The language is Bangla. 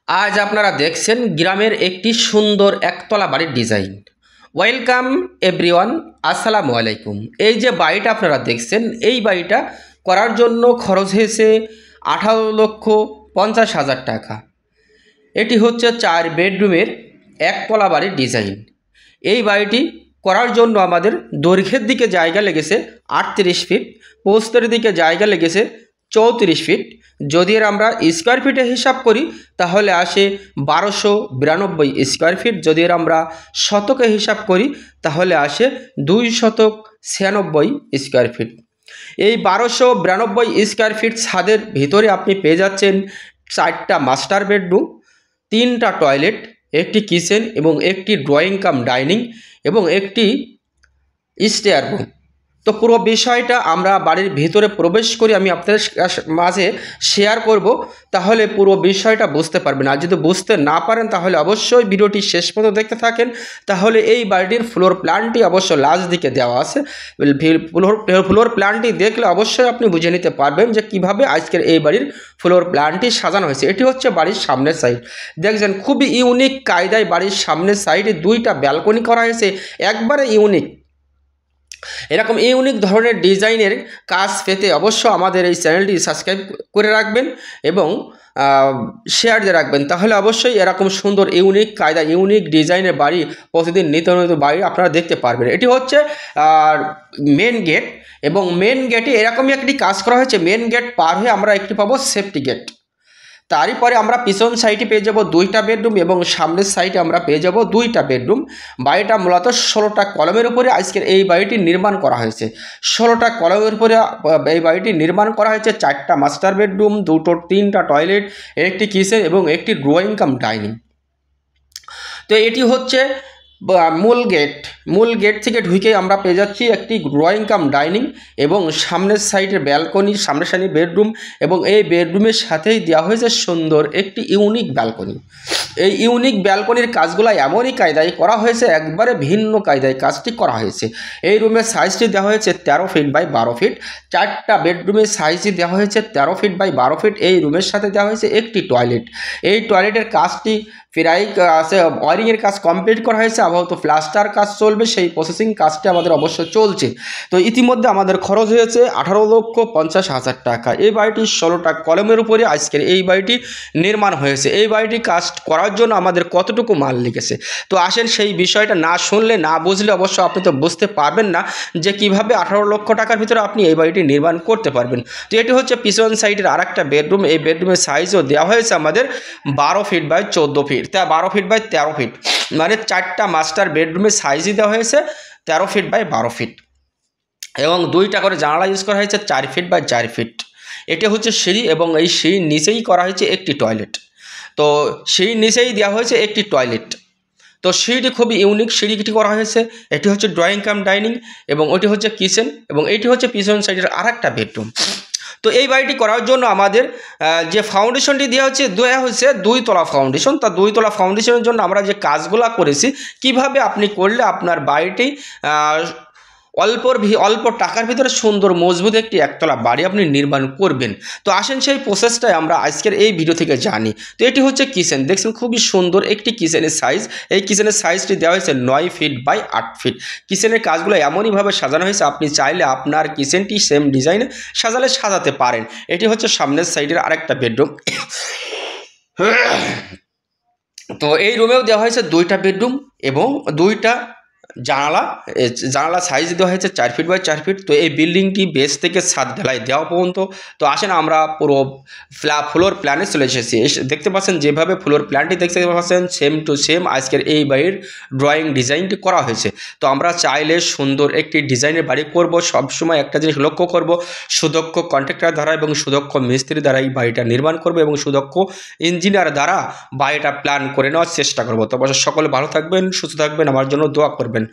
আজ আপনারা দেখছেন গ্রামের একটি সুন্দর একতলা বাড়ির ডিজাইন। ওয়েলকাম এভরিওয়ান, আসসালামু আলাইকুম। এই যে বাড়িটা আপনারা দেখছেন, এই বাড়িটা করার জন্য খরচ হয়েছে 18,50,000 টাকা। এটি হচ্ছে 4 বেডরুমের একতলা বাড়ির ডিজাইন। এই বাড়িটি করার জন্য আমাদের দৈর্ঘ্যের দিকে জায়গা লেগেছে 38 ফিট, প্রস্থের দিকে জায়গা লেগেছে 34 ফিট। যদি এর আমরা স্কোয়ার ফিটে হিসাব করি তাহলে আসে 1292 স্কোয়ার ফিট। যদি এর আমরা শতকে হিসাব করি তাহলে আসে 296 স্কোয়ার ফিট। এই 1292 স্কোয়ার ফিট ছাদের ভিতরে আপনি পেয়ে যাচ্ছেন 4টা মাস্টার বেডরুম, 3টা টয়লেট, একটি কিচেন এবং একটি ড্রয়িং কাম ডাইনিং এবং একটি স্টেয়ার রুম। তো পুরো বিষয়টা আমরা বাড়ির ভিতরে প্রবেশ করি আমি আপনাদের মাঝে শেয়ার করব, তাহলে পুরো বিষয়টা বুঝতে পারবেন। আর যদি বুঝতে না পারেন তাহলে অবশ্যই ভিডিওটি শেষ পর্যন্ত দেখতে থাকেন, তাহলে এই বাড়িটির ফ্লোর প্ল্যানটি অবশ্য লাস্ট দিকে দেওয়া আছে। ফ্লোর প্ল্যানটি দেখলে অবশ্যই আপনি বুঝে নিতে পারবেন যে কিভাবে আজকের এই বাড়ির ফ্লোর প্ল্যানটি সাজানো হয়েছে। এটি হচ্ছে বাড়ির সামনের সাইড, দেখছেন খুবই ইউনিক কায়দায় বাড়ির সামনের সাইডে 2টা ব্যালকনি করা হয়েছে, একবারে ইউনিক। এরকম ইউনিক ধরনের ডিজাইনের কাজ পেতে অবশ্য আমাদের এই চ্যানেলটি সাবস্ক্রাইব করে রাখবেন এবং শেয়ার দিয়ে রাখবেন, তাহলে অবশ্যই এরকম সুন্দর ইউনিক কায়দা ইউনিক ডিজাইনের বাড়ি প্রতিদিন নিত্য নতুন বাড়ি আপনারা দেখতে পারবেন। এটি হচ্ছে মেন গেট এবং মেন গেটে এরকমই একটি কাজ করা হয়েছে। মেন গেট পার হয়ে আমরা একটি পাবো সেফটি গেট, তারই পরে আমরা পিছন সাইডে পেয়ে যাব 2টা বেডরুম এবং সামনের সাইডে আমরা পেয়ে যাব 2টা বেডরুম। বাড়িটা মূলত 16টা কলমের উপরে আজকের এই বাড়িটি নির্মাণ করা হয়েছে। 16টা কলমের উপরে এই বাড়িটি নির্মাণ করা হয়েছে। 4টা মাস্টার বেডরুম, 3টা টয়লেট, একটি কিচেন এবং একটি ড্রয়িং কাম ডাইনিং। তো এটি হচ্ছে মূল গেট থেকে ঢুকে আমরা পেয়ে যাচ্ছি একটি ড্রয়িং কাম ডাইনিং এবং সামনের সাইডের ব্যালকনি, সামনের সাইডে বেডরুম এবং এই বেডরুমের সাথেই দেওয়া হয়েছে সুন্দর একটি ইউনিক ব্যালকনি। এই ইউনিক ব্যালকনির কাজগুলো এমনই কায়দায় করা হয়েছে, একবারে ভিন্ন কায়দায় কাজটি করা হয়েছে। এই রুমের সাইজটি দেওয়া হয়েছে 13 ফিট বাই 12 ফিট। 4টা বেডরুমের সাইজটি দেওয়া হয়েছে 13 ফিট বাই 12 ফিট। এই রুমের সাথে দেওয়া হয়েছে একটি টয়লেট। এই টয়লেটের কাজটি প্রায় ওয়ারিংয়ের কাজ কমপ্লিট করা হয়েছে, আপাতত প্লাস্টার কাজ চলবে, সেই প্রসেসিং কাজটি আমাদের অবশ্য চলছে। তো ইতিমধ্যে আমাদের খরচ হয়েছে 18,50,000 টাকা। এই বাড়িটি 16টা কলমের উপরে আজকের এই বাড়িটি নির্মাণ হয়েছে। এই বাড়িটি কাজ করার জন্য আমাদের কতটুকু মাল লেগেছে, তো আসেন সেই বিষয়টা না শুনলে না বুঝলে অবশ্য আপনি তো বুঝতে পারবেন না যে কিভাবে 18 লক্ষ টাকার ভিতরে আপনি এই বাড়িটি নির্মাণ করতে পারবেন। তো এটি হচ্ছে পিছন সাইডের আরেকটা বেডরুম। এই বেডরুমের সাইজও দেওয়া হয়েছে আমাদের 12 feet by 14 feet, 12 feet by 13 feet, মানে 4টা মাস্টার বেডরুমের সাইজই দেওয়া হয়েছে 13 ফিট বাই 12 ফিট এবং 2টা করে জানালা ইউজ করা হয়েছে 4 ফিট বাই 4 ফিট। এটি হচ্ছে সিঁড়ি এবং এই সিঁড়ির নিচেই করা হয়েছে একটি টয়লেট। তো সিঁড়ির নিচেই দেওয়া হয়েছে একটি টয়লেট। তো সিঁড়িটি খুবই ইউনিক সিঁড়িটি করা হয়েছে। এটি হচ্ছে ড্রয়িং কাম ডাইনিং এবং ওটি হচ্ছে কিচেন এবং এটি হচ্ছে পিছন সাইডের আরেকটা বেডরুম। তো এই বাড়িটি করার জন্য আমাদের যে ফাউন্ডেশনটি দেওয়া হচ্ছে 2 তলা ফাউন্ডেশন। তা 2 তলা ফাউন্ডেশনের জন্য আমরা যে কাজগুলো করেছি, কিভাবে আপনি করলে আপনার বাড়িটি অল্প টাকার ভিতরে সুন্দর মজবুত একটি একতলা বাড়ি আপনি নির্মাণ করবেন। তো আসেন সেই প্রসেসটাই আমরা আজকের এই ভিডিও থেকে জানি। তো এটি হচ্ছে কিচেন, দেখছেন খুবই সুন্দর একটি কিচেনের সাইজ। এই কিচেনের সাইজটি দেওয়া হয়েছে 9 ফিট বাই 8 ফিট। কিচেনের কাজগুলো এমনইভাবে সাজানো হয়েছে, আপনি চাইলে আপনার কিচেনটি সেম ডিজাইনে সাজাতে পারেন। এটি হচ্ছে সামনের সাইডের আরেকটা বেডরুম। তো এই রুমেও দেওয়া হয়েছে 2টা বেডরুম এবং 2টা জানালা সাইজ দেওয়া হয়েছে 4 ফিট বাই 4 ফিট। তো এই বিল্ডিংটি বেস থেকে ছাদ ঢালাই দেওয়া পর্যন্ত। তো আসেন আমরা পুরো ফ্লোর প্ল্যানে চলে এসেছি। দেখতে পাচ্ছেন যেভাবে ফ্লোর প্ল্যানটি দেখতে পাচ্ছেন সেম টু সেম আজকের এই বাড়ির ড্রয়িং ডিজাইনটি করা হয়েছে। তো আমরা চাইলে সুন্দর একটি ডিজাইনের বাড়ি করব, সবসময় একটা জিনিস লক্ষ্য করব, সুদক্ষ কন্ট্রাক্টর দ্বারা এবং সুদক্ষ মিস্ত্রি দ্বারা এই বাড়িটা নির্মাণ করব এবং সুদক্ষ ইঞ্জিনিয়ার দ্বারা বাড়িটা প্ল্যান করে নেওয়ার চেষ্টা করব। তো অবশ্যই সকলে ভালো থাকবেন, সুস্থ থাকবেন, আমার জন্য দোয়া করবেন।